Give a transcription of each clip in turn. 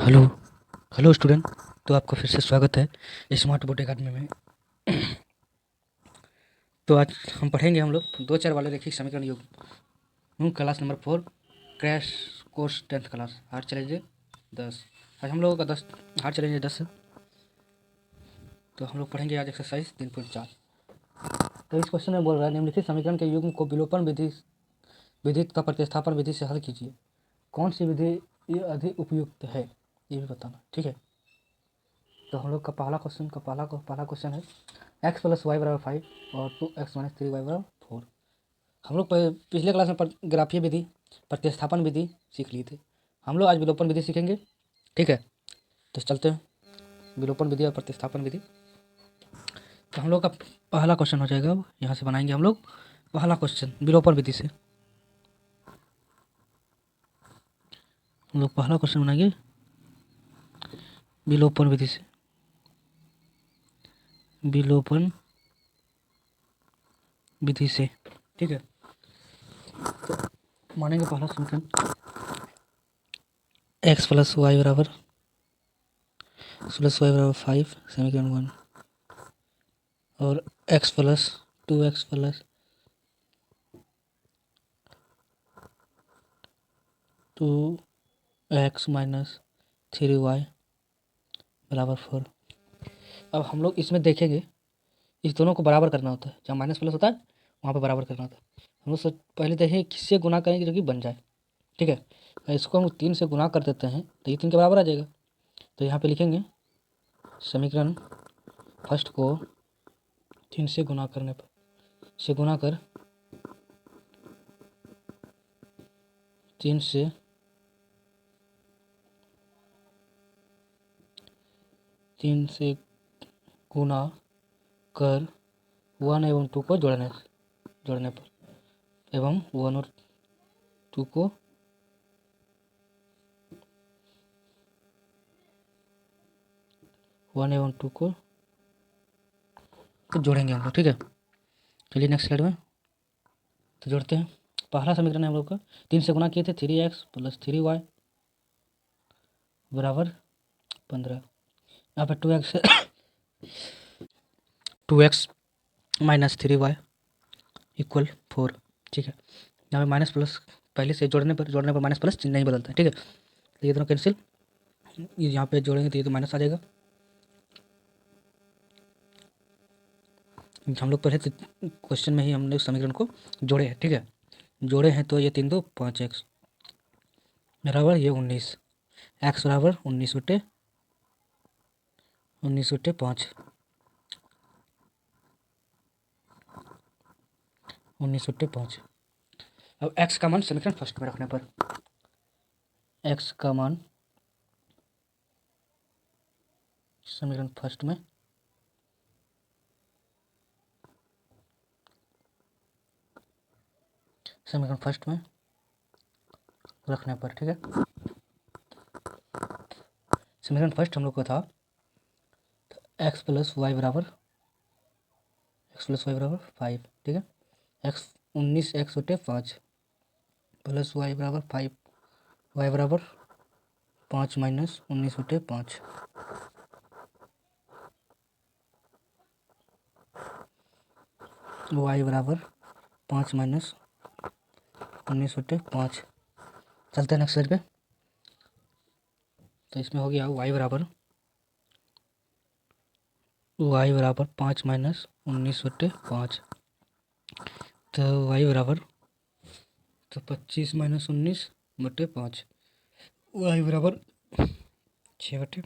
Hello hello student. तो आपका फिर से स्वागत है स्मार्ट बोर्ड अकादमी में। तो आज हम पढ़ेंगे हम लोग दो चार वाले रैखिक समीकरण योग class number 4 crash course 10th class hard challenge 10। आज हम लोगों का 10 हार्ड चैलेंज 10 है। तो हम लोग पढ़ेंगे आज एक्सरसाइज 3.4। तो इस क्वेश्चन में बोल रहा है निम्नलिखित समीकरण के युग्म को विलोपन विधि विधि का प्रतिस्थापन विधि से हल कीजिए। कौन सी विधि ये अधिक उपयुक्त है ये भी बताना, ठीक है। तो हम लोग का पहला क्वेश्चन है x प्लस वाई बराबर 5 और 2x माइनस 3y बराबर 4। हम लोग पिछले क्लास में ग्राफीय विधि प्रतिस्थापन विधि सीख लिए थे। हम लोग आज विलोपन विधि सीखेंगे, ठीक है। तो चलते हैं विलोपन विधि और प्रतिस्थापन विधि। तो हम लोग का पहला क्वेश्चन हो जाएगा, यहाँ से बनाएंगे हम लोग पहला क्वेश्चन विलोपन विधि से। हम लोग पहला क्वेश्चन बनाएंगे विलोपन विधि से। विलोपन विधि से, ठीक है। तो मानेंगे पहला समीकरण x प्लस वाई बराबर 5 समीकरण 1 और x plus 2x plus 2x minus 3y बराबर 4। अब हम लोग इसमें देखेंगे इस दोनों को बराबर करना होता है, जहाँ माइनस प्लस होता है वहाँ पे बराबर करना होता है। हम लोग पहले देखें किससे गुना करेंगे जो कि बन जाए, ठीक है। इसको हम 3 से गुना कर देते हैं तो ये 3 के बराबर आ जाएगा। तो यहाँ पे लिखेंगे समीकरण फर्स्ट को 3 से गुना करने पर से गुना कर 3 से गुना कर 1 एवं 2 को जोड़ने पर एवं 1 और 2 को तो जोड़ेंगे हम लोग, ठीक है। चलिए नेक्स्ट स्लाइड में तो जोड़ते हैं। पहला समीकरण है हम लोग का 3 से गुना किए थे 3x प्लस 3y बराबर 15। यहाँ पर 2x माइनस 3y इक्वल 4, ठीक है। यहाँ पे माइनस प्लस पहले से जोड़ने पर माइनस प्लस चिन्ह नहीं बदलता है, ठीक है। तो ये दोनों कैंसिल, ये यहाँ पे जोड़ेंगे तो ये तो माइनस आ जाएगा। हम लोग पढ़े थे क्वेश्चन में ही हमने उस समीकरण को जोड़े हैं, ठीक है। जोड़े हैं तो ये 3 2 5x बराबर ये 19, x बराबर 19 बटे 5 19 बटे 5। अब x का मान समीकरण फर्स्ट में रखने पर x का मान समीकरण फर्स्ट में रखने पर, ठीक है। समीकरण फर्स्ट हम लोग को था x प्लस वाई बराबर 5, ठीक है। x 19x बटे 5 प्लस वाई बराबर 5, वाई बराबर 5 माइनस 19 बटे 5 वाई बराबर 5 माइनस 19 बटे 5। चलते हैं नेक्स्ट स्लाइड पे। तो इसमें हो गया y बराबर 5 माइनस 19 बटे 5। तो y बराबर तो 25 माइनस 19 बटे 5, y बराबर 6 बटे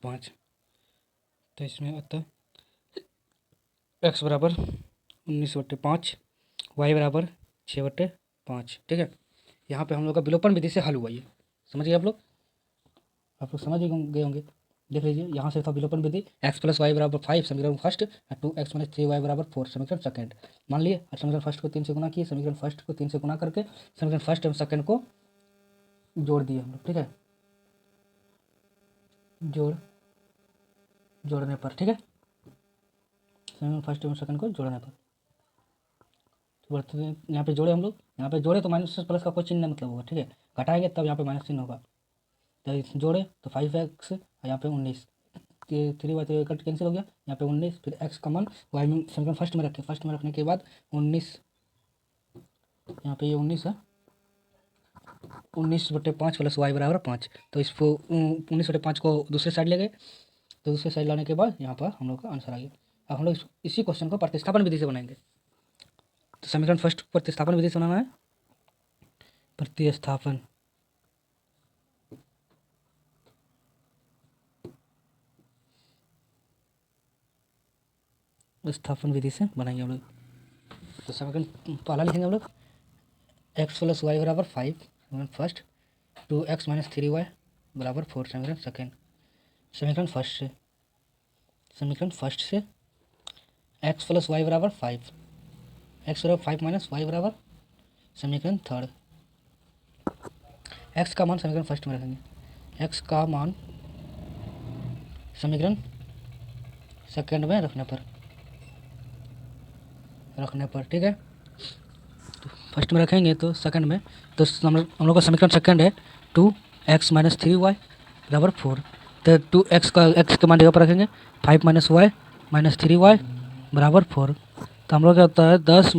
5। तो इसमें अतः x बराबर 19 बटे 5, y बराबर 6 बटे 5, ठीक है। यहाँ पे हम लोग का विलोपन विधि से हल हुआ, ये समझिए आप लोग समझ गए होंगे। देख लीजिए यहाँ से था विलोपन विधि x प्लस वाई बराबर 5 समीकरण फर्स्ट और 2x माइनस 3y बराबर 4 समीकरण सेकंड। मान लिए समीकरण फर्स्ट को 3 से गुना किए, समीकरण फर्स्ट को 3 से गुना करके समीकरण फर्स्ट एवं सेकंड को जोड़ दिए हम लोग, ठीक है। जोड़ने पर, ठीक है। समीकरण फर्स्ट एवं सेकंड को जोड़ने पर बढ़ते हैं। यहाँ पे जोड़े तो माइनस प्लस का कोई चिन्ह मतलब होगा, ठीक है। घटाएंगे तब यहाँ पे माइनस चिन्ह होगा। तो जोड़े तो 5x यहाँ पे 19, 3y तो कट कैंसिल हो गया, यहाँ पे 19, फिर x का मान y में समीकरण फर्स्ट में रखे, फर्स्ट में रखने के बाद 19, यहाँ पे ये 19 है, 19/5 प्लस y बराबर 5, तो इसको 19/5 को दूसरे साइड ले गए, तो दूसरे साइड लाने के बाद यहाँ पर हम लोग का आंसर आ गया। अब हम लोग इसी क्वेश्चन को प्रतिस्थापन विधि से बनाएंगे। तो समीकरण फर्स्ट प्रतिस्थापन विधि से बनाना है, प्रतिस्थापन स्थापन विधि से बनाएंगे हम लोग। तो समीकरण पहला लिखेंगे हम लोग, x + y बराबर 5 समीकरण फर्स्ट, 2x - 3y बराबर 4 समीकरण सेकेंड। समीकरण फर्स्ट से x + y बराबर 5, x बराबर 5 - y बराबर समीकरण थर्ड, x का मान समीकरण फर्स्ट में रखेंगे, x का मान समीकरण सेकेंड में रखने पर ठीक है। तो फर्स्ट में रखेंगे तो सेकंड में, तो हम लोग का समीकरण सेकंड है 2x - 3y बराबर 4, तो 2x का x के मान जगह पर रखेंगे, 5 - y - 3y बराबर 4, तो हम लोग क्या होता है 10 -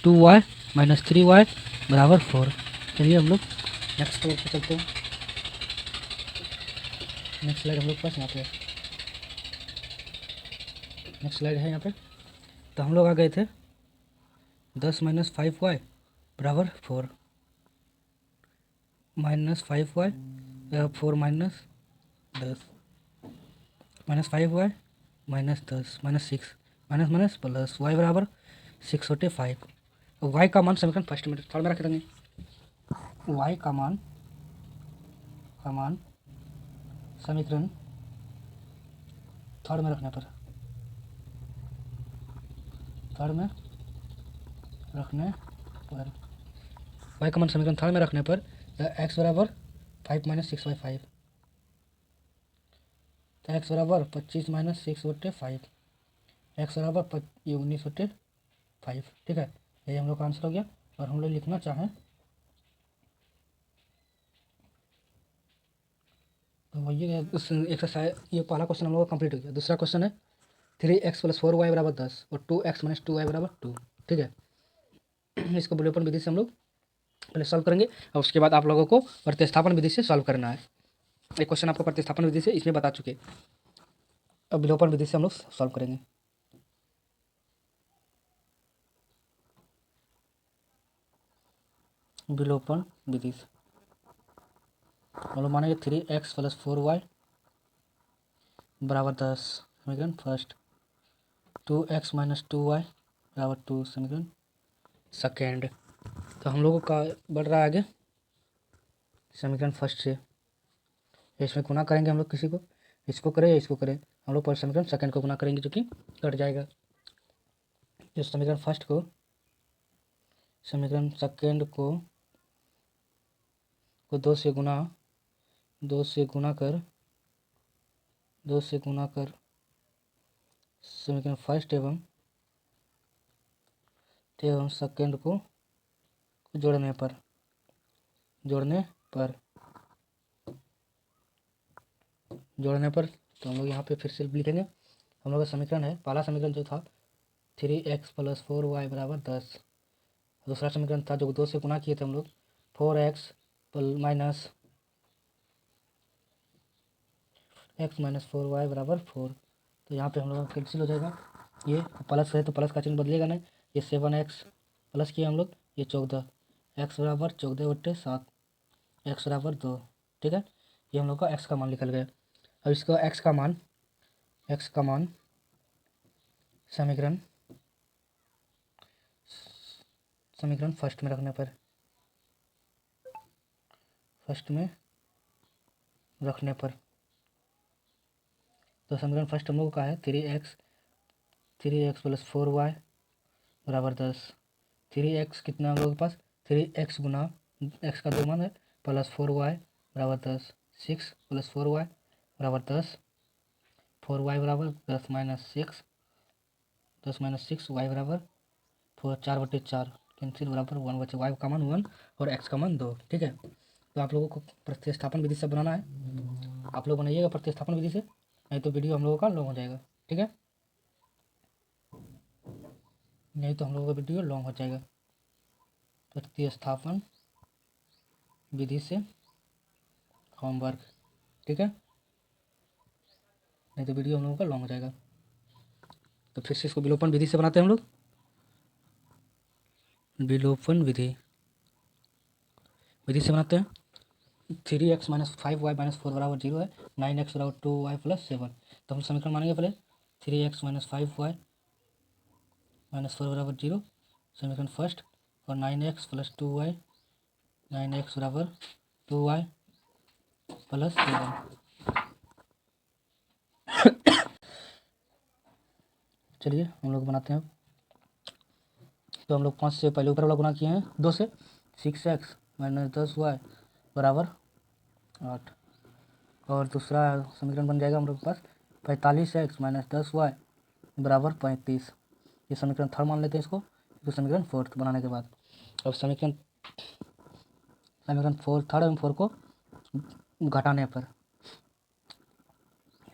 2y - 3y बराबर 4। चलिए हम लोग नेक्स्ट स्लाइड पे चलते हैं। नेक्स्ट स्लाइड हम लोग पास यहाँ पे, नेक्स्ट स्लाइड है यहाँ पे। तो हम लोग आ गए थे 10 - 5y बराबर 4, -5y 4 - 10, -5y -10 -6 minus plus y बराबर 6/5। y का मान समीकरण फर्स्ट में थर्ड में रख देंगे, y का मान समीकरण थर्ड में रखने पर y का मान समीकरण थर्ड में रखने पर x बराबर 5 - 6/5, तो x बराबर 25 - 6/5, x बराबर 19/5 ठीक है। यही हम लोग का आंसर हो गया। और हम लोग लिखना चाहें तो वही उस एक्सरसाइज, ये पहला क्वेश्चन हम लोग का कंप्लीट हो गया। दूसरा क्वेश्चन है 3x + 4y बराबर 10 और 2x - 2y बराबर 2 ठीक है। इसको विलोपन विधि से हम लोग पहले सॉल्व करेंगे और उसके बाद आप लोगों को प्रतिस्थापन विधि से सॉल्व करना है। एक क्वेश्चन आपको प्रतिस्थापन विधि से इसमें बता चुके, अब विलोपन विधि से हम लोग सॉल्व करेंगे। विलोपन विधि से हम लोग मानेंगे 3x + 4y बराबर 10 समीकरण फर्स्ट, 2x - 2y बराबर 2 समीकरण सेकेंड। तो हम लोगों का बढ़ रहा है आगे समीकरण फर्स्ट से, इसमें गुना करेंगे हम लोग, किसी को इसको करें या इसको करें, हम लोग पर समीकरण सेकेंड को गुना करेंगे जो कि कट जाएगा। जो समीकरण फर्स्ट को समीकरण सेकेंड को 2 से गुना कर समीकरण फर्स्ट एवं सेकेंड को जोड़ने पर तो हम लोग यहाँ पे फिर से लिखेंगे। हम लोग का समीकरण है, पहला समीकरण जो था 3x + 4y बराबर 10, दूसरा समीकरण था जो 2 से गुना किए थे हम लोग 4x - 4y बराबर 4, तो यहाँ पे हम लोग का कैंसिल हो जाएगा, ये प्लस है तो प्लस का चिन्ह बदलेगा नहीं, ये 7x प्लस किया हम लोग, ये 14, x बराबर 14/7, x बराबर 2 ठीक है। ये हम लोग का x का मान निकल गया। अब इसका x का मान समीकरण फर्स्ट में रखने पर तो समीकरण फर्स्ट हम लोग का है 3x + 4y बराबर 10, 3x कितना हम लोग के पास 3x गुना x का 2 मान है प्लस 4y बराबर 10, 6 + 4y बराबर 10, 4y बराबर 10 - 6 y बराबर 4 4/4 कैंसिल बराबर 1 बचे, y का मान 1 और x का मान 2 ठीक है। तो आप लोगों को प्रतिस्थापन विधि से बनाना है, आप लोग बनाइएगा प्रतिस्थापन विधि से, नहीं तो वीडियो हम लोगों का लॉन्ग हो जाएगा। ठीक है, नहीं तो हम लोगों का वीडियो लॉन्ग हो जाएगा। प्रतिस्थापन विधि से होमवर्क, ठीक है, नहीं तो वीडियो हम लोगों का लॉन्ग हो जाएगा। तो फिर से इसको विलोपन विधि से बनाते हैं हम लोग। विलोपन विधि से बनाते हैं। 3x - 5y - 4 बराबर 0 है, 9x बराबर 2y + 7। तो हम समीकरण मानेंगे पहले 3x - 5y - 4 बराबर 0, समीकरण फर्स्ट, और 9x + 2y, 9x बराबर 2y + 7। चलिए हम लोग बनाते हैं। तो हम लोग 5 से पहले ऊपर वाला गुना किए हैं 2 से, 6x - 10y बराबर 8, और दूसरा समीकरण बन जाएगा हम लोग के पास 45x - 10y बराबर 35। ये समीकरण थर्ड मान लेते हैं इसको, तो समीकरण फोर्थ बनाने के बाद अब समीकरण फोर थर्ड एवं फोर को घटाने पर,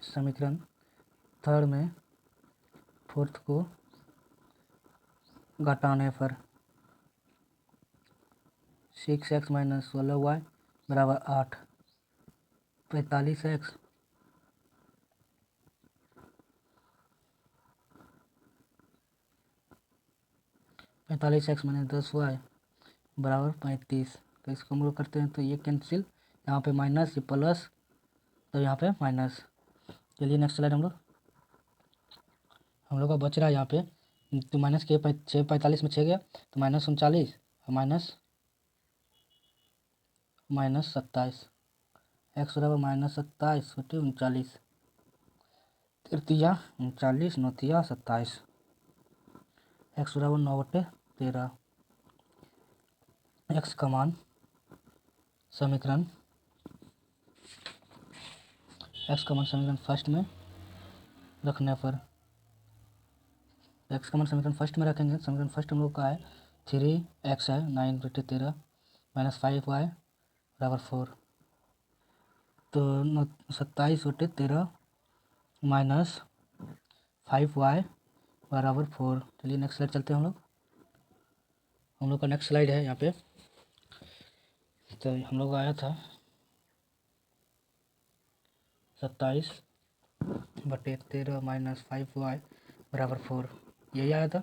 समीकरण थर्ड में फोर्थ को घटाने पर 6x - 16y बराबर 8, 45x - 10y बराबर 35। तो इसको हम लोग करते हैं तो ये कैंसिल, यहाँ पे माइनस, ये प्लस, तो यहाँ पे माइनस। चलिए नेक्स्ट स्लाइड हम लोग का बच रहा है यहाँ पे, तो माइनस के 45 में 6 गया तो -39, माइनस 27, x बराबर -27/39, तृतीया 39, नौतिया 27, x बराबर 9/13। x का मान समीकरण फर्स्ट में रखने पर, x का मान समीकरण फर्स्ट में रखेंगे। समीकरण फर्स्ट हम लोग का है 3x है 9/13 - 5y बराबर 4, तो 27/13 माइनस 5y बराबर 4। चलिए नेक्स्ट स्लाइड चलते हैं हम लोग का नेक्स्ट स्लाइड है यहाँ पे। तो हम लोग आया था 27/13 माइनस 5y बराबर 4, यही आया था।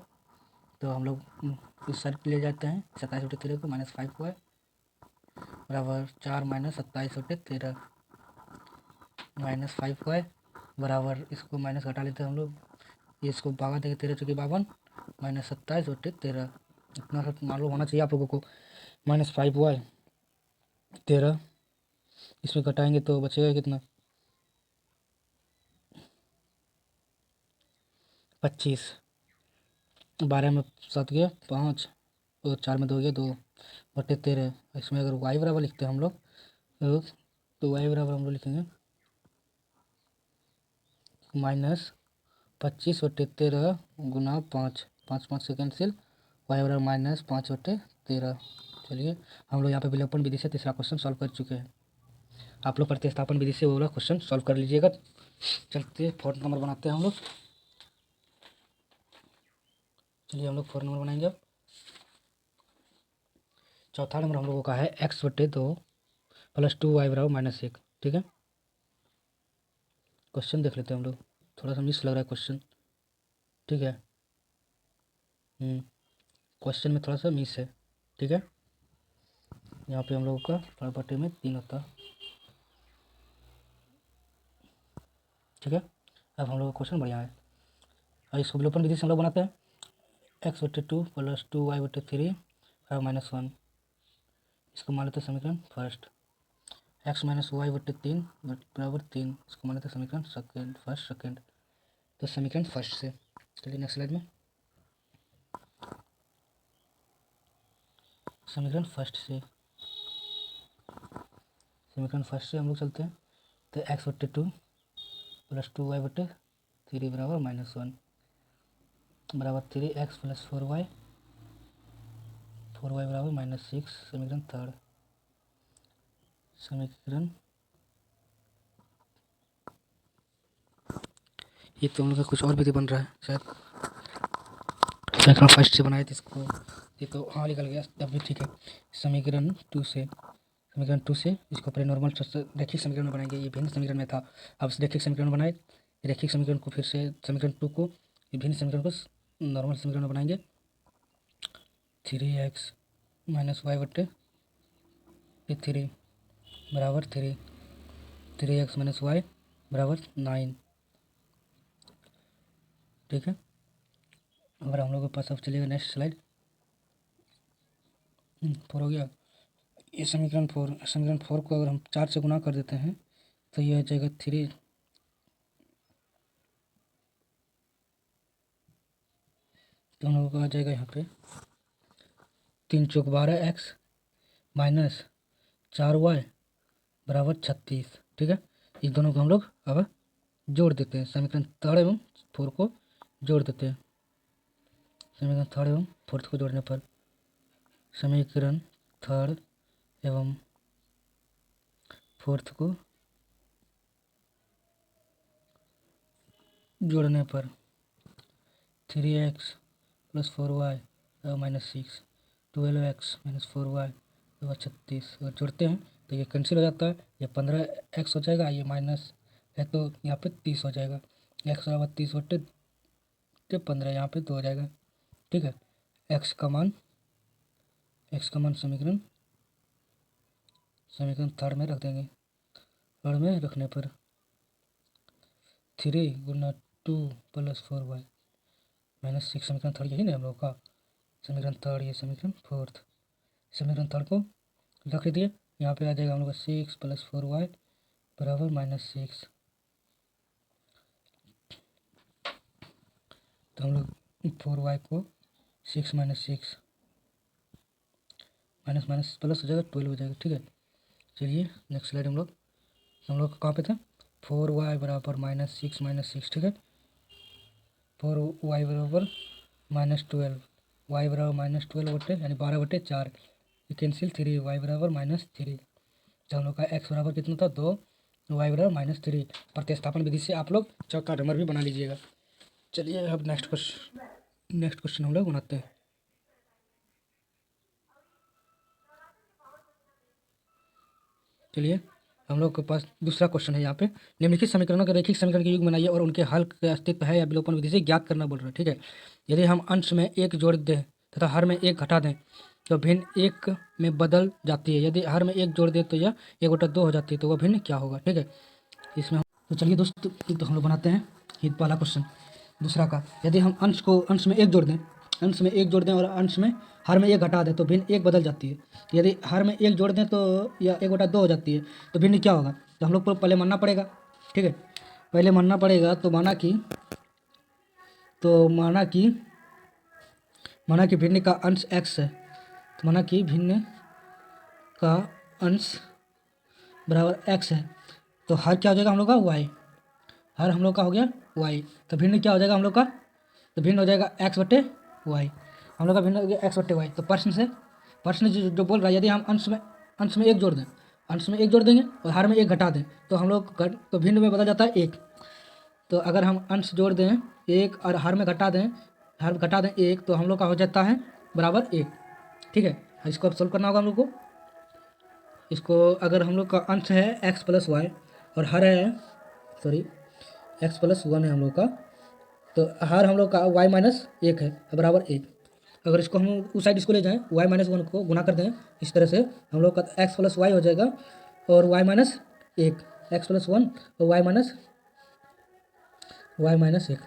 तो हम लोग इस साइड ले जाते हैं 27/13 को, -5y बराबर 4 - 27/13 -5y बराबर, इसको माइनस घटा लेते हैं हम लोग, इसको भागा देंगे 13 चौके 52 -27/13, इतना सा मालूम होना चाहिए आप लोगों को। -5y 13, इसमें घटाएंगे तो बचेगा कितना 25, 12 में 7 गया 5, और 4 में 2 गया 2/13। इसमें अगर y बराबर लिखते हैं हम लोग तो y बराबर हम लोग लिखेंगे -25/13 गुना 5, 5 से कैंसिल, y बराबर -5/13। चलिए हम लोग यहाँ पे विलोपन विधि से तीसरा क्वेश्चन सॉल्व कर चुके हैं। आप लोग प्रतिस्थापन विधि से वो वाला क्वेश्चन सॉल्व कर लीजिएगा। चलते फोर्थ नंबर बनाते हैं हम लोग। चलिए हम लोग 4 नंबर बनाएंगे। अब चौथा नंबर हम लोगों का है x/2 + 2y बराबर -1। ठीक है, क्वेश्चन देख लेते हैं हम लोग, थोड़ा सा मिस लग रहा है क्वेश्चन। ठीक है, क्वेश्चन में थोड़ा सा मिस है। ठीक है, यहाँ पे हम लोगों का प्रॉपर्टी में 3 होता है। ठीक है, अब हम लोग का क्वेश्चन बढ़िया है। और इसको विलोपन विधि से हम लोग बनाते हैं x/2 + 2y/3 बराबर -1। इसको मान लेते हैं समीकरण फर्स्ट, x - y/3 बराबर 3, इसको मान लेते हैं समीकरण सेकेंड। तो समीकरण फर्स्ट से, चलिए नेक्स्ट स्लाइड में समीकरण फर्स्ट से हम लोग चलते हैं। तो x/2 + 2y/3 बराबर -1 बराबर 3x + 4y बराबर -6, समीकरण थर्ड। समीकरण, ये तो हम लोग का कुछ और विधि बन रहा है शायद, समीकरण फर्स्ट से बनाए थे इसको, ये तो हाँ निकल गया, तब भी ठीक है। समीकरण टू से इसको पहले नॉर्मल रैखिक समीकरण में बनाएंगे, ये भिन्न समीकरण में था, अब रैखिक समीकरण बनाए, रैखिक समीकरण को फिर से समीकरण टू को भिन्न समीकरण को नॉर्मल समीकरण में बनाएंगे। 3x माइनस वाई बट्टे 3 बराबर 3x माइनस वाई बराबर 9, ठीक है। अगर हम लोग के पास अब चलिएगा नेक्स्ट स्लाइड, 4 हो गया। ये समीकरण 4 को अगर हम 4 से गुना कर देते हैं तो ये आ जाएगा 3, तो हम लोगों को आ जाएगा यहाँ पे 3 चौक 12x माइनस 4y बराबर 36, ठीक है। इस दोनों को हम लोग अब जोड़ देते हैं, समीकरण 3 एवं 4 को जोड़ देते हैं। समीकरण 3 एवं 4 को जोड़ने पर समीकरण 3 एवं 4 को जोड़ने पर 3x plus 4y minus 6, 12x minus 4y 36, अगर जोड़ते हैं तो ये कैंसिल हो जाता है, ये 15x हो जाएगा, ये माइनस है तो यहाँ पे 30 हो जाएगा, x बराबर 30 बट्टे 15, यहाँ पे 2 हो जाएगा, ठीक है। x का मान समीकरण 3 में रख देंगे, 3 में रखने पर 3 गुना 2 प्लस 4y माइनस 6, समीकरण 3 यही ना हम लोग का, समीकरण 3, ये समीकरण 4, समीकरण 3 को रख दिए, यहाँ पे आ जाएगा हम लोग का 6 प्लस 4y बराबर माइनस 6, तो हम लोग 4y को 6 माइनस 6 माइनस माइनस प्लस हो जाएगा, 12 हो जाएगा, ठीक है। चलिए नेक्स्ट स्लाइड, हम लोग कहाँ पे थे, 4y बराबर माइनस 6, ठीक है। 4y बराबर माइनस 12, y बराबर माइनस 12 बट्टे यानी 12/4, ये कैंसिल, 3y बराबर माइनस 3, तो हम लोग का x बराबर कितना था 2, y बराबर माइनस 3, प्रतिस्थापन विधि से आप लोग चौका नंबर भी बना लीजिएगा। चलिए अब नेक्स्ट क्वेश्चन हम लोग बनाते हैं। चलिए हम लोग के पास दूसरा क्वेश्चन है, यहाँ पे निम्नलिखित समीकरणों के रैखिक समीकरण के युग्म बनाइए और उनके हल के अस्तित्व है या विलोपन विधि से ज्ञात करना बोल रहे हैं, ठीक है। यदि हम अंश में 1 जोड़ दें तथा हर में 1 घटा दें तो भिन्न 1 में बदल जाती है, यदि हर में 1 जोड़ दें तो यह 1/2 हो जाती है, तो वह भिन्न क्या होगा, ठीक है। इसमें तो चलिए दोस्तों, तो हम लोग बनाते हैं ये पहला क्वेश्चन। दूसरा का, यदि हम अंश में 1 जोड़ दें और अंश में हर में 1 घटा दें तो भिन्न 1 बदल जाती है, यदि हर में 1 जोड़ दें तो यह 1/2 हो जाती है, तो भिन्न क्या होगा, तो हम लोग को पहले मानना पड़ेगा, ठीक है। पहले मानना पड़ेगा, तो माना कि भिन्न का अंश x है, तो माना कि भिन्न का अंश बराबर x है, तो हर क्या हो जाएगा हम लोग का y, हर हम लोग का हो गया y, तो भिन्न क्या हो जाएगा हम लोग का, तो भिन्न हो जाएगा x/y, हम लोग का भिन्न हो गया x/y। तो प्रश्न जो बोल रहा है, यदि हम अंश में 1 जोड़ देंगे और हर में 1 घटा दें तो हम लोग तो भिन्न में बदल जाता है 1, तो अगर हम अंश जोड़ दें 1 और हर घटा दें 1, तो हम लोग का हो जाता है बराबर 1, ठीक है। इसको अब सोल्व करना होगा हम लोग को, इसको अगर हम लोग का अंश है x प्लस वाई और हर है x प्लस 1 है हम लोग का, तो हर हम लोग का y माइनस 1 है बराबर 1, अगर इसको हम उस साइड इसको ले जाएं y माइनस 1 को गुना कर दें इस तरह से, हम लोग का x प्लस वाई हो जाएगा और y माइनस 1, x प्लस 1 और y माइनस 1,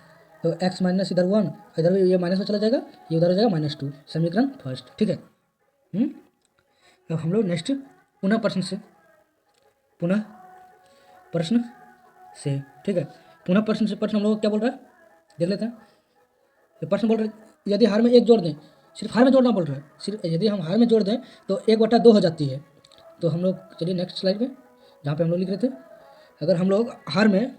तो x माइनस इधर 1, इधर ये माइनस में चला जाएगा, ये उधर हो जाएगा -2, समीकरण फर्स्ट, ठीक है। अब हम लोग नेक्स्ट पुनः प्रश्न से, ठीक है। पुनः प्रश्न हम लोग क्या बोल रहा है देख लेते हैं। तो प्रश्न बोल रहे यदि हर में 1 जोड़ दें, सिर्फ हर में जोड़ना बोल रहा है, सिर्फ यदि हम हर में जोड़ दें तो 1/2 हो जाती है, तो हम लोग चलिए नेक्स्ट स्लाइड में जहाँ पे हम लोग लिख रहे थे, अगर हम लोग हर में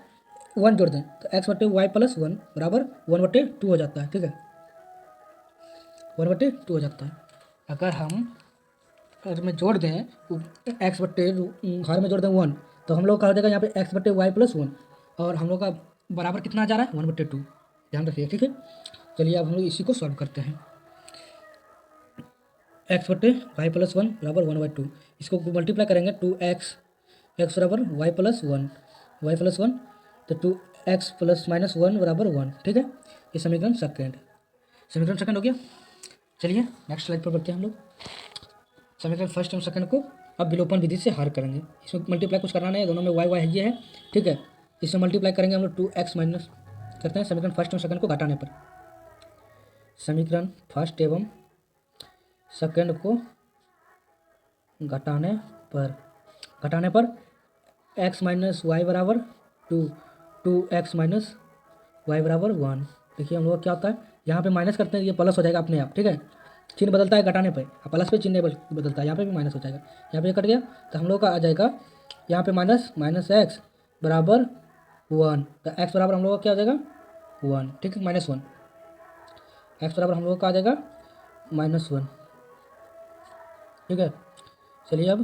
1 जोड़ दें तो x/y प्लस 1 बराबर 1/2 हो जाता है, ठीक है, 1/2 हो जाता है। अगर हम अगर मैं जोड़ दें एक्स बट्टे हर में जोड़ दें 1, तो हम लोग का हो जाएगा यहाँ पे एक्स बट्टे वाई प्लस 1, और हम लोग का बराबर कितना आ जा रहा है 1/2। ध्यान रखिए, ठीक है। चलिए अब हम लोग इसी को सॉल्व करते हैं। एक्स बट्टे वाई प्लस 1 बराबर 1/2, इसको मल्टीप्लाई करेंगे 2x, एक्स बराबर वाई प्लस 1, तो 2x प्लस माइनस 1 बराबर 1, ठीक है। ये समीकरण सेकंड हो गया। चलिए नेक्स्ट स्लाइड पर बढ़ते हैं हम लोग। समीकरण फर्स्ट और सेकंड को अब विलोपन विधि से हल करेंगे। इसमें मल्टीप्लाई कुछ करना नहीं है, दोनों में y ये है, ठीक है। इसमें मल्टीप्लाई करेंगे हम लोग 2x माइनस करते हैं समीकरण फर्स्ट और सेकंड को घटाने पर। समीकरण फर्स्ट एवं सेकंड को घटाने पर x माइनस वाई बराबर 2x माइनस वाई बराबर 1। देखिए हम लोग क्या होता है, यहाँ पे माइनस करते हैं, ये प्लस हो जाएगा अपने आप, ठीक है। चिन्ह बदलता है घटाने पे, प्लस पे चिन्ह बदलता है, यहाँ पे भी माइनस हो जाएगा, यहाँ पे कट गया, तो हम लोग का आ जाएगा यहाँ पे माइनस एक्स बराबर 1, तो एक्स बराबर हम लोग का क्या हो जाएगा 1, ठीक है, -1। एक्स बराबर हम लोग का आ जाएगा -1, ठीक है। चलिए अब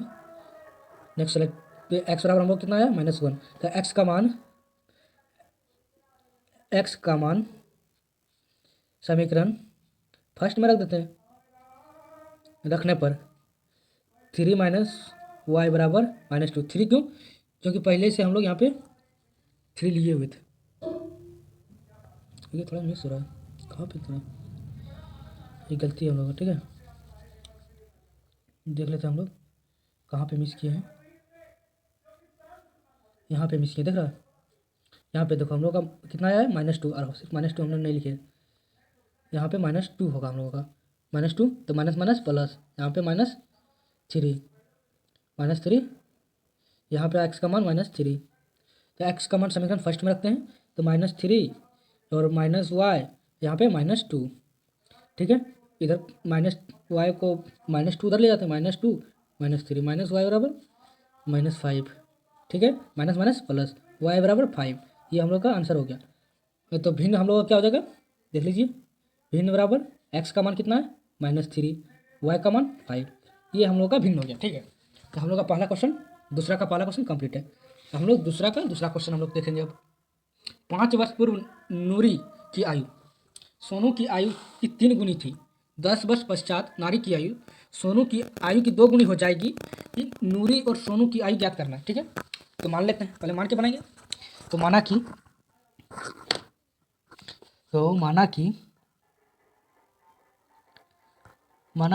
नेक्स्ट सेलेक्ट, एक्स बराबर हम लोग कितना है -1, तो एक्स का मान समीकरण फर्स्ट में रख देते हैं, रखने पर 3 माइनस वाई बराबर -2। 3 क्यों, क्योंकि पहले से हम लोग यहाँ पे 3 लिए हुए थे। ये थोड़ा मिस हो रहा है, कहाँ पे थोड़ा ये गलती है हम लोग का, ठीक है। देख लेते हैं हम लोग कहाँ पे मिस किए हैं। यहाँ पे मिस किए, देख रहा है, यहाँ पे देखो हम लोग का कितना आया है -2, और सिर्फ -2 हम लोग नहीं लिखे, यहाँ पे -2 होगा हम लोगों का, -2, तो माइनस माइनस प्लस, यहाँ पे -3, यहाँ पे एक्स का मान -3, तो एक्स का मान समीकरण फर्स्ट में रखते हैं, तो -3 और माइनस वाई यहाँ पे -2, ठीक है। इधर माइनस वाई को -2 उधर ले जाते हैं, -2 -3 माइनस वाई बराबर -5, ठीक है, माइनस माइनस प्लस वाई बराबर 5। ये हम लोग का आंसर हो गया। तो भिन्न हम लोग का क्या हो जाएगा, देख लीजिए, भिन्न बराबर एक्स का मान कितना है -3, वाई का मान 5, ये हम लोग का भिन्न हो गया, ठीक है। तो हम लोग का पहला क्वेश्चन, दूसरा का पहला क्वेश्चन कंप्लीट है। तो हम लोग दूसरा क्वेश्चन हम लोग देखेंगे अब। 5 वर्ष पूर्व नूरी की आयु सोनू की आयु की 3 गुनी थी। 10 वर्ष पश्चात नारी की आयु सोनू की आयु की 2 गुनी हो जाएगी। नूरी और सोनू की आयु ज्ञात करना है, ठीक है। तो मान लेते हैं, पहले मान के बनाएंगे। तो माना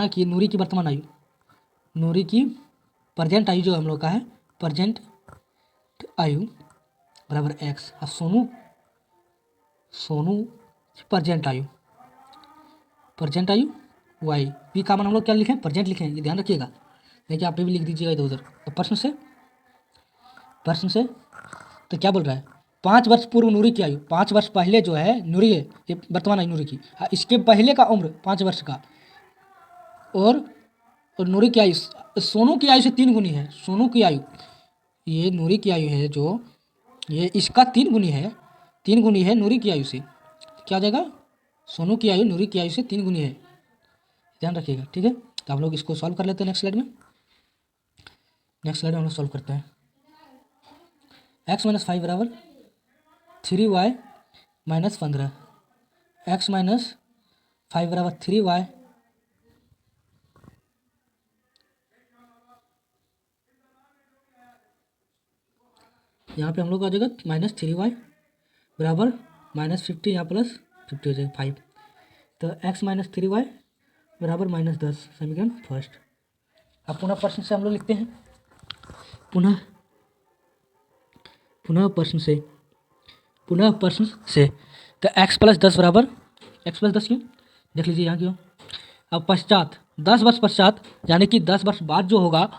कि नूरी की वर्तमान आयु, नूरी की प्रेजेंट आयु जो हम लोग का है, प्रेजेंट आयु बराबर एक्स, और सोनू प्रेजेंट आयु वाई। पी का मान हम लोग क्या लिखें, प्रेजेंट लिखें, ये ध्यान रखिएगा, देखिए आप भी लिख दीजिएगा इधर उधर। तो प्रश्न से तो क्या बोल रहा है, 5 वर्ष पूर्व नूरी की आयु, 5 वर्ष पहले जो है नूरी है, ये वर्तमान आयु नूरी की, इसके पहले का उम्र 5 वर्ष का, और नूरी की आयु सोनू की आयु से 3 गुनी है। सोनू की आयु, ये नूरी की आयु है जो, ये इसका 3 गुनी है नूरी की आयु से, क्या हो जाएगा, सोनू की आयु नूरी की आयु से 3 गुनी है, ध्यान रखिएगा, ठीक है। तो हम लोग इसको सॉल्व कर लेते हैं नेक्स्ट स्लाइड में। हम लोग सॉल्व करते हैं। x माइनस 5 बराबर 3y माइनस 15, x माइनस 5 बराबर 3y यहाँ पे हम लोग का आ जाएगा -3y बराबर -50, यहाँ प्लस 50 हो जाएगा 5, तो x माइनस 3y बराबर -10, समीकरण फर्स्ट। अब पुनः प्रश्न से हम लोग लिखते हैं, पुनः प्रश्न से तो x प्लस 10 बराबर, x प्लस 10 क्यों, देख लीजिए यहाँ क्यों। अब पश्चात 10 वर्ष पश्चात, यानी कि 10 वर्ष बाद जो होगा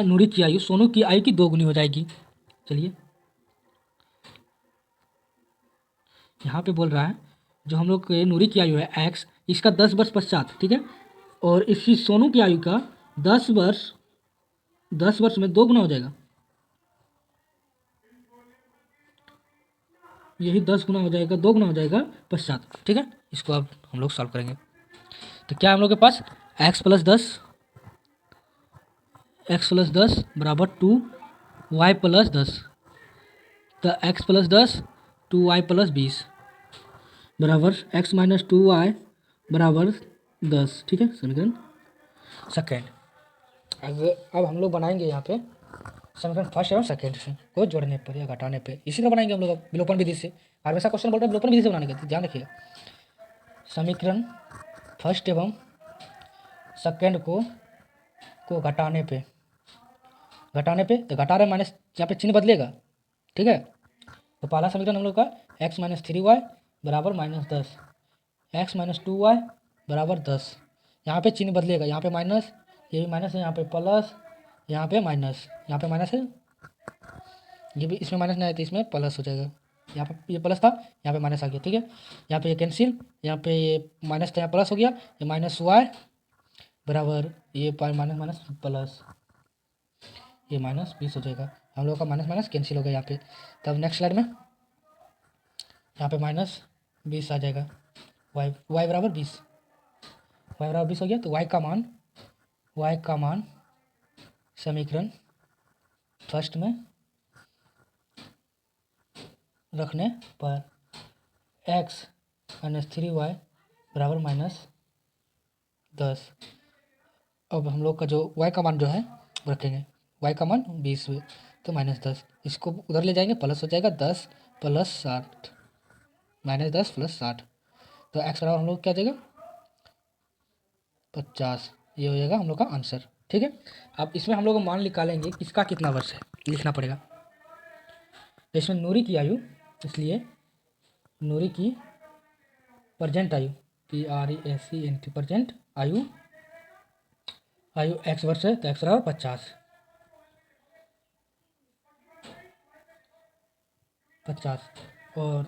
नूरी की आयु सोनू की आयु की 2 गुनी हो जाएगी। चलिए यहाँ पे बोल रहा है जो हम लोग नूरी की आयु है x, इसका 10 वर्ष पश्चात, ठीक है, और इसकी सोनू की आयु का 10 वर्ष में 2 गुना हो जाएगा, यही 10 गुना हो जाएगा, 2 गुना हो जाएगा पश्चात, ठीक है। इसको अब हम लोग सॉल्व करेंगे। तो क्या हम लोग के पास x प्लस 10 एक्स प्लस 10 बराबर 2y प्लस 10। तो एक्स प्लस 10 2y प्लस 20 बराबर एक्स माइनस 2y बराबर 10। ठीक है, समीकरण सेकेंड। अब हम लोग बनाएंगे यहाँ पे समीकरण फर्स्ट एवं सेकेंड से को जोड़ने पर या घटाने पर इसी तरह बनाएंगे हम लोग विलोपन विधि से। हमेशा क्वेश्चन बोल रहे हैं विलोपन विधि से बनाने का, ध्यान रखिएगा। समीकरण फर्स्ट एवं सेकेंड को घटाने पे तो घटा रहे माइनस, यहाँ पे चिन्ह बदलेगा। ठीक है, तो पहला समीकरण हम लोग का एक्स माइनस 3y बराबर माइनस 10, एक्स माइनस 2y बराबर 10। यहाँ पे चिन्ह बदलेगा, यहाँ पे माइनस, ये भी माइनस है, यहाँ पे प्लस, यहाँ पे माइनस, यहाँ पे माइनस है, ये भी इसमें माइनस नहीं आया तो इसमें प्लस हो जाएगा। यहाँ पे ये प्लस था, यहाँ पे माइनस आ गया। ठीक है, यहाँ पे ये कैंसिल, यहाँ पे ये माइनस था, यहाँ प्लस हो गया, ये माइनस वाई बराबर ये माइनस माइनस प्लस, ये माइनस 20 हो जाएगा। हम लोग का माइनस माइनस कैंसिल हो गया यहाँ पे। तब नेक्स्ट स्लाइड में यहाँ पे माइनस 20 आ जाएगा, वाई बराबर 20, वाई बराबर 20 हो गया। तो वाई का मान समीकरण फर्स्ट में रखने पर एक्स माइनस 3y बराबर माइनस 10। अब हम लोग का जो y का मान जो है वो रखेंगे, y का मान 20 हुए तो माइनस 10, इसको उधर ले जाएंगे प्लस हो जाएगा 10 प्लस 60, माइनस 10 प्लस 60। तो x बराबर हम लोग क्या जाएगा 50, ये हो जाएगा हम लोग का आंसर। ठीक है, अब इसमें हम लोग मान निकालेंगे किसका कितना वर्ष है लिखना पड़ेगा। तो इसमें नूरी की आयु, इसलिए नूरी की प्रजेंट आयु PRESENT प्रजेंट आयु एक्स वर्ष है तो एक्स बराबर 50। और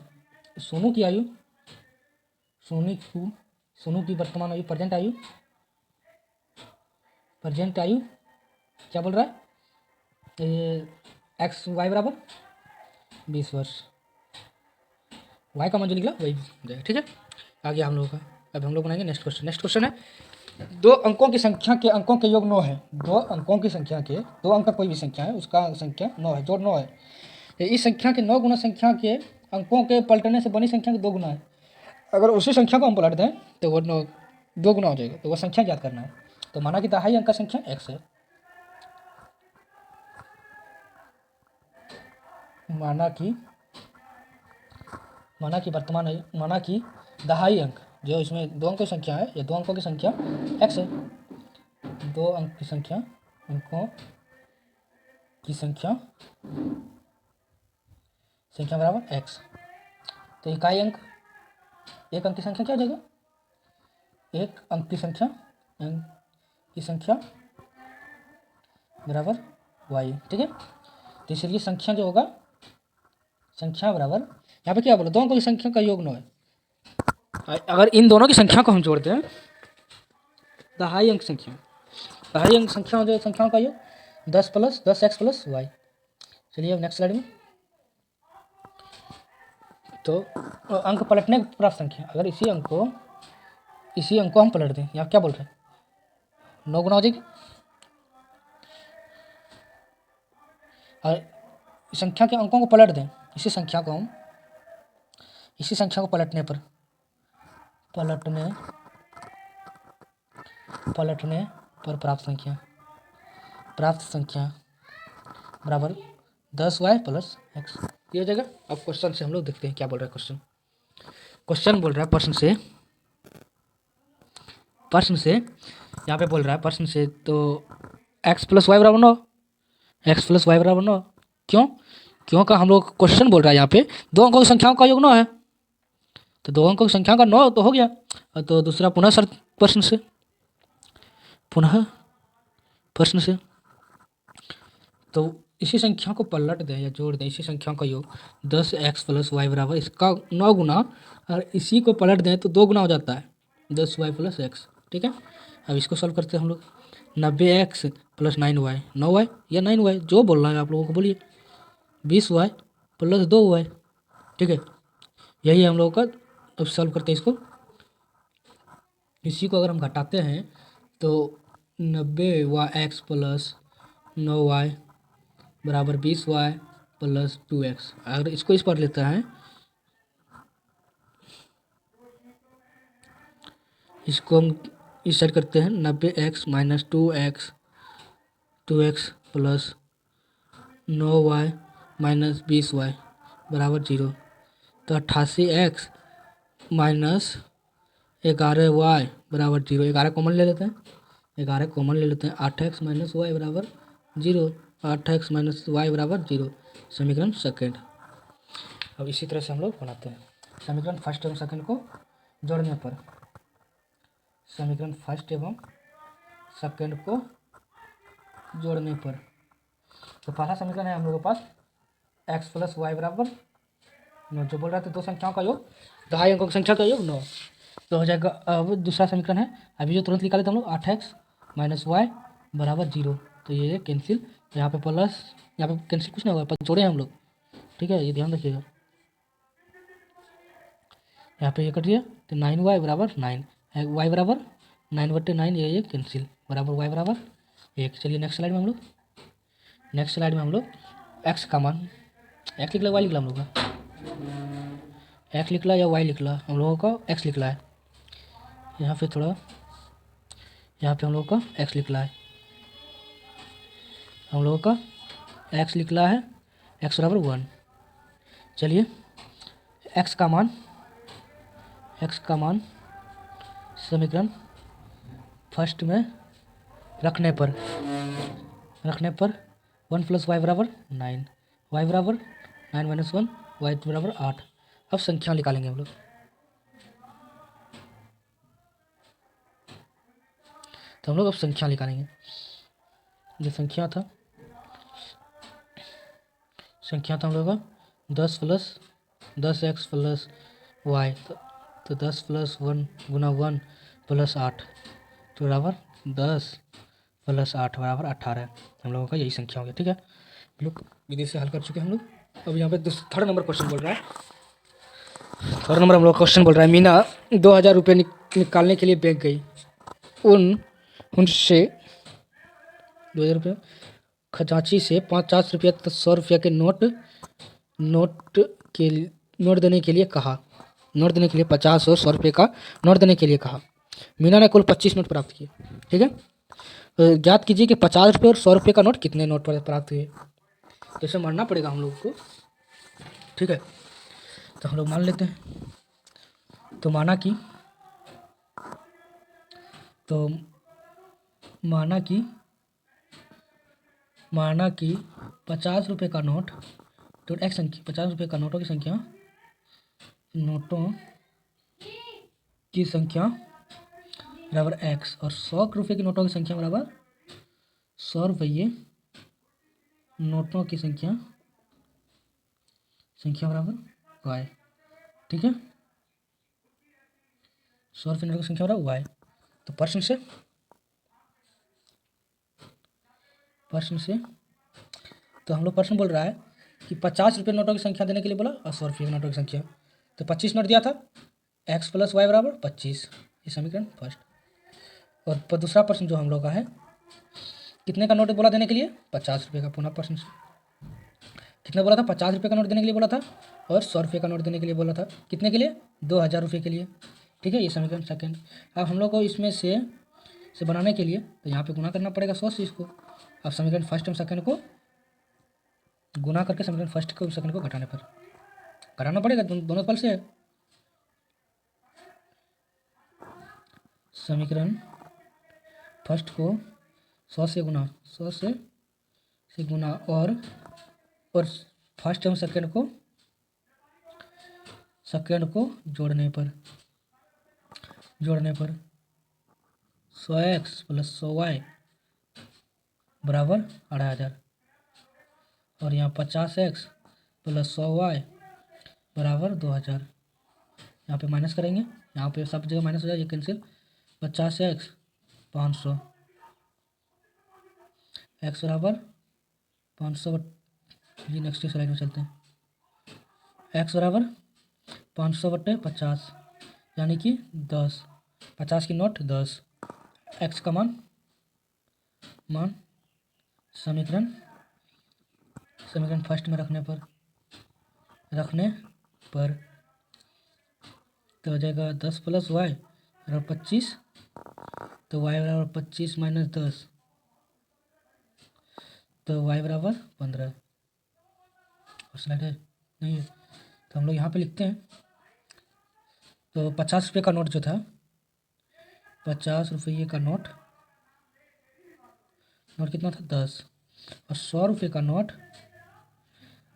सोनू की आयु, सोनू की वर्तमान आयु प्रजेंट आयु क्या बोल रहा है, ये एक्स वाई बराबर 20 वर्ष, वाई का मान जो निकला वही जाएगा। ठीक है, आ गया हम लोगों का। अब हम लोग बनाएंगे नेक्स्ट क्वेश्चन है दो अंकों की संख्या के अंकों के योग 9 है। दो अंकों की संख्या के, दो अंक का कोई भी संख्या है उसका संख्या 9 है, जोड़ 9 है। इस संख्या के 9 गुना संख्या के अंकों के पलटने से बनी संख्या के 2 गुना है। अगर उसी संख्या को हम पलट दें तो वो 2 गुना हो जाएगा, तो वह संख्या ज्ञात करना है। तो माना कि दहाई अंक का संख्या x है, माना कि दहाई अंक जो इसमें 2 अंकों की संख्या है, ये 2 अंकों की संख्या x है, 2 अंक की संख्या, अंकों की संख्या बराबर x। तो इकाई अंक, एक अंक की संख्या क्या हो जाएगा, एक अंक की संख्या बराबर y। ठीक है, तो इसलिए संख्या जो होगा, संख्या बराबर, यहाँ पे क्या बोला, 2 अंकों की संख्या का योग 9 है। अगर इन दोनों की संख्या को हम जोड़ते हैं, दहाई अंक संख्या हो जाए, संख्याओं का योग 10 प्लस 10x प्लस वाई। चलिए अब नेक्स्ट स्लाइड में, तो अंक पलटने की प्राप्त संख्या, अगर इसी अंक को हम पलट दें, यहाँ क्या बोल रहे हैं 9 गुना हो जाएगी, और संख्या के अंकों को पलट दें, इसी संख्या को पलटने पर प्राप्त संख्या बराबर 10y प्लस x, ये हो जाएगा। अब क्वेश्चन से हम लोग देखते हैं क्या बोल रहा है क्वेश्चन बोल रहा है प्रश्न से यहाँ पे बोल रहा है प्रश्न से, तो x प्लस वाई बराबर 9, क्यों का हम लोग क्वेश्चन बोल रहा है यहाँ पे 2 अंकों की संख्याओं का योग 9 है, तो 2 अंकों की संख्या का 9 तो हो गया। तो दूसरा प्रश्न से तो इसी संख्या को पलट दें या जोड़ दें, इसी संख्या का योग 10x प्लस वाई बराबर इसका 9 गुना, और इसी को पलट दें तो 2 गुना हो जाता है 10y प्लस x। ठीक है, अब इसको सॉल्व करते हैं हम लोग, 90x प्लस 9y, 9y या 9y जो बोलना है आप लोगों को बोलिए, 20y प्लस 2y। ठीक है, यही हम लोगों का। अब सॉल्व करते हैं इसको, इसी को अगर हम घटाते हैं तो 90x प्लस 9y बराबर 20y प्लस 2x। अगर इसको इस पर लेते हैं, इसको हम इस साइड करते हैं, 90x minus 2x plus 9y minus 20y बराबर 0। तो 88x माइनस 11y बराबर 0। 11 कॉमन ले लेते हैं, 11 कॉमन ले लेते हैं। 8x माइनस वाई बराबर 0, 8x माइनस वाई बराबर 0। समीकरण सेकेंड। अब इसी तरह से हम लोग बनाते हैं समीकरण फर्स्ट एवं सेकेंड को जोड़ने पर। समीकरण फर्स्ट एवं सेकेंड को जोड़ने पर तो पहला समीकरण है हम लोगों के पास x प्लस वाई बराबर 9। जो बोल रहा था दो संख्याओं का योग, दहाई अंकों की संख्या का योग 9, तो हो जाएगा। अब दूसरा समीकरण है, अभी जो तुरंत निकाले थे हम लोग, 8x माइनस वाई बराबर 0। तो ये कैंसिल, यहाँ पे प्लस, यहाँ पे कैंसिल कुछ नहीं होगा, पर जोड़े हैं हम लोग, ठीक है, ये ध्यान रखिएगा। यहाँ पे ये कटिए तो 9y बराबर 9, वाई बराबर 9/9, ये कैंसिल बराबर y बराबर 1। चलिए नेक्स्ट स्लाइड में हम लोग, नेक्स्ट स्लाइड में हम लोग x का मान, x लिखला y लिखला हम लोग का, x लिखला या y लिखला, हम लोगों का x लिखला है। यहाँ पे थोड़ा, यहाँ पे हम लोग का x लिखला है, हम लोगों का x लिखला है, x बराबर 1। चलिए x का मान, x का मान समीकरण फर्स्ट में रखने पर 1 प्लस वाई बराबर 9, वाई बराबर 9 माइनस 1, वाई बराबर 8। अब संख्या निकालेंगे हम लोग, तो हम लोग अब संख्या निकालेंगे। जो संख्या था हम लोग का 10x प्लस वाई, तो 10 प्लस 1 गुना 1 प्लस 8 तो बराबर 10 प्लस 8 बराबर 18। हम लोगों का यही संख्या हो गया, ठीक है। हम लोग विधि से हल कर चुके हैं हम लोग। अब यहाँ पे थर्ड नंबर क्वेश्चन बोल रहा है, थर्ड नंबर हम लोग क्वेश्चन बोल रहा है, मीना 2000 रुपये निकालने के लिए बैंक गई, उनसे 2000 रुपये खजांची से 50 रुपया 100 रुपया के नोट देने के लिए कहा। नोट देने के लिए 50 और 100 रुपये का नोट देने के लिए कहा। मीना ने कुल 25 नोट प्राप्त किए, ठीक है। तो ज्ञात कीजिए कि 50 रुपये और 100 रुपये का नोट कितने नोट पर प्राप्त हुए। तो इसे मानना पड़ेगा हम लोग को, ठीक है। तो हम लोग मान लेते हैं। तो माना कि 50 रुपये का नोट, तो एक संख्या 50 रुपये का नोटों की संख्या बराबर x, और 100 रुपये की नोटों की संख्या बराबर 100 रुपये नोटों की संख्या बराबर y, ठीक है। 100 रुपये नोटों की संख्या बराबर y। तो प्रश्न से तो हम लोग प्रश्न बोल रहा है कि 50 रुपये नोटों की संख्या देने के लिए बोला और 100 रुपये नोटों की संख्या, तो 25 नोट दिया था, x प्लस वाई बराबर 25, ये समीकरण फर्स्ट। और दूसरा प्रश्न जो हम लोग का है, कितने का नोट बोला देने के लिए, 50 रुपये का। पुनः प्रश्न कितना बोला था, 50 रुपये का नोट देने के लिए बोला था, और 100 रुपये का नोट देने के लिए बोला था। कितने के लिए, 2000 रुपये के लिए, ठीक है। ये समीकरण सेकेंड। अब हम लोग को इसमें से बनाने के लिए तो यहाँ पे गुना करना पड़ेगा 100 से इसको। अब समीकरण फर्स्ट और सेकेंड को गुना करके समीकरण फर्स्ट को सेकेंड को घटाने पर कराना पड़ेगा, दोनों पल से है। समीकरण फर्स्ट को 100 से गुना, 100 से गुना, और फर्स्ट एवं सेकेंड को जोड़ने पर 100x प्लस 100y बराबर 2500, और यहाँ 50x प्लस 100y बराबर 2000। यहाँ पे माइनस करेंगे, यहाँ पे सब जगह माइनस हो जाए, ये कैंसिल। 50x 500, x बराबर 500, जी नेक्स्ट स्लाइड में चलते हैं। x बराबर 500/50 यानी कि 10, 50 की नोट 10, x का मान समीकरण फर्स्ट में रखने पर तो हो जाएगा 10 + y बराबर 25। तो y बराबर 25 - 10 तो y बराबर 15। और स्लाइड है नहीं है तो हम लोग यहाँ पे लिखते हैं। तो 50 रुपये का नोट जो था, 50 रुपये का नोट कितना था 10, और 100 रुपये का नोट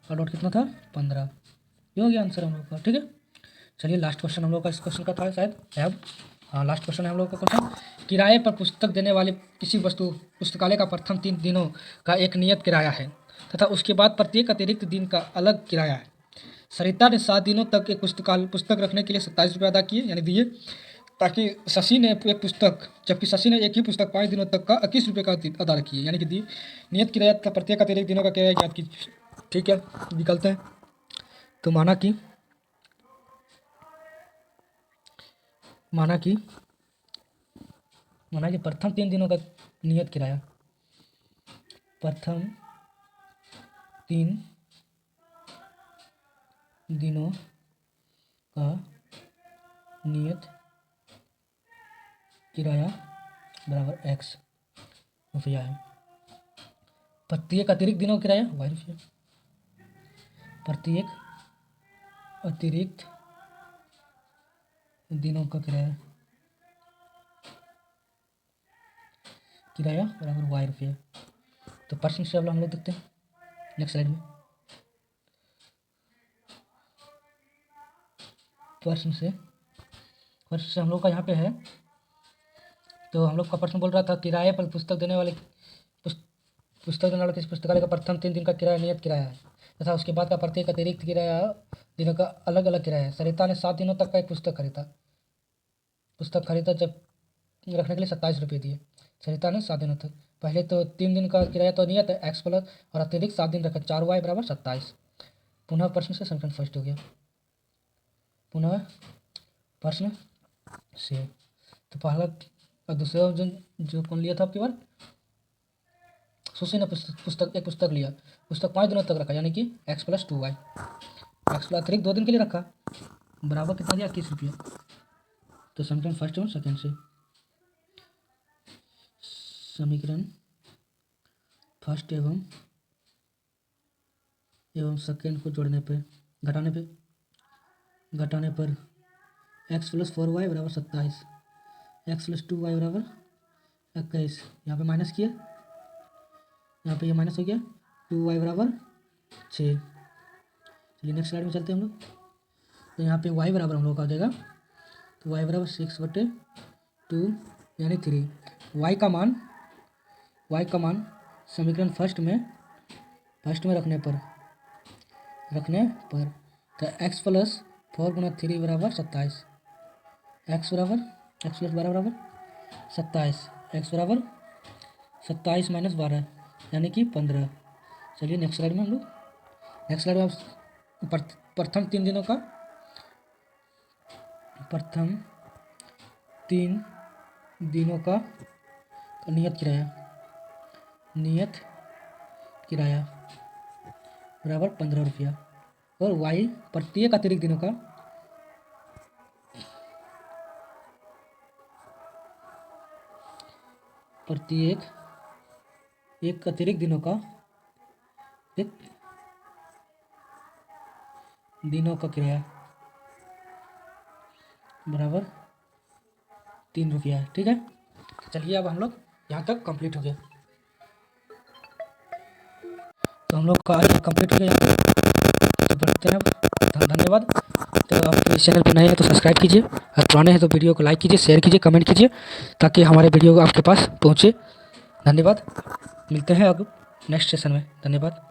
कितना था 15। ये हो गया आंसर हम लोग का। ठीक है, चलिए लास्ट क्वेश्चन हम लोग का इस क्वेश्चन का था शायद अब। हाँ, लास्ट क्वेश्चन है हम लोग का क्वेश्चन। किराए पर पुस्तक देने वाले किसी वस्तु पुस्तकालय का प्रथम 3 दिनों का एक नियत किराया है तथा उसके बाद प्रत्येक अतिरिक्त दिन का अलग किराया है। सरिता ने 7 दिनों तक एक पुस्तक रखने के लिए 27 रुपये अदा किए यानी दिए, ताकि शशि ने एक पुस्तक जबकि शशि ने एक ही पुस्तक 5 दिनों तक का 21 रुपये का अदा किए यानी कि दिए। नियत किराया तथा प्रत्येक अतिरिक्त दिनों का किराया ज्ञात कीजिए। ठीक है, निकलते हैं। तो माना कि प्रथम 3 दिनों का नियत किराया, प्रथम 3 दिनों का नियत किराया बराबर x रुपया है। प्रत्येक अतिरिक्त दिनों का किराया y रुपया। प्रत्येक अतिरिक्त दिनों का किराया बराबर y रुपया। तो प्रश्न से हम लोग देखते हैं नेक्स्ट स्लाइड में। प्रश्न से हम लोग का यहाँ पे है। तो हम लोग का प्रश्न बोल रहा था किराए पर पुस्तक देने वाले किसी पुस्तकालय का प्रथम 3 दिन का किराया नियत किराया है तथा उसके बाद का प्रत्येक अतिरिक्त किराया दिनों का अलग अलग किराया है। सरिता ने 7 दिनों तक का एक पुस्तक खरीदा जब रखने के लिए 27 रुपये दिए। सरिता ने 7 दिनों तक, पहले तो 3 दिन का किराया तो नियत है x प्लस और अतिरिक्त 7 दिन रखा 4y बराबर 27। पुनः प्रश्न से समीकरण फर्स्ट हो गया। पुनः प्रश्न से तो पहला और दूसरा जो कौन लिया था आपकी बार, सुशी ने एक पुस्तक लिया, पुस्तक 5 दिनों तक रखा यानी कि x + 2y, x प्लस अतिरिक्त 2 दिन के लिए रखा बराबर कितना दिया 21 रुपया। तो समीकरण फर्स्ट एवं सेकेंड से, समीकरण फर्स्ट एवं सेकेंड को जोड़ने पे घटाने पर x + 4y बराबर 27, x + 2y बराबर 21। यहाँ पे माइनस किया, यहाँ पे ये माइनस हो गया, 2y बराबर 6। चलिए नेक्स्ट स्लाइड में चलते हैं हम लोग। तो यहाँ पे y बराबर हम लोग का आ जाएगा, तो y बराबर 6/2 यानी 3। y का मान समीकरण फर्स्ट में रखने पर तो x + 4 × 3 बराबर 27, x + 12 बराबर 27, x बराबर 27 - 12 यानी कि 15। चलिए नेक्स्ट स्लाइड में प्रथम 3 दिनों का नियत किराया बराबर 15 रुपया और y प्रत्येक अतिरिक्त दिनों का किराया बराबर 3 रुपया है। ठीक है, चलिए अब हम लोग यहाँ तक कंप्लीट हो गया। तो हम लोग का आज कंप्लीट हो गया यहाँ तो बढ़ते हैं अब। धन्यवाद। तो आप इस चैनल पर नए हैं तो सब्सक्राइब कीजिए और पुराने हैं तो वीडियो को लाइक कीजिए, शेयर कीजिए, कमेंट कीजिए ताकि हमारे वीडियो आपके पास पहुँचे। धन्यवाद, मिलते हैं अब नेक्स्ट सेशन में। धन्यवाद।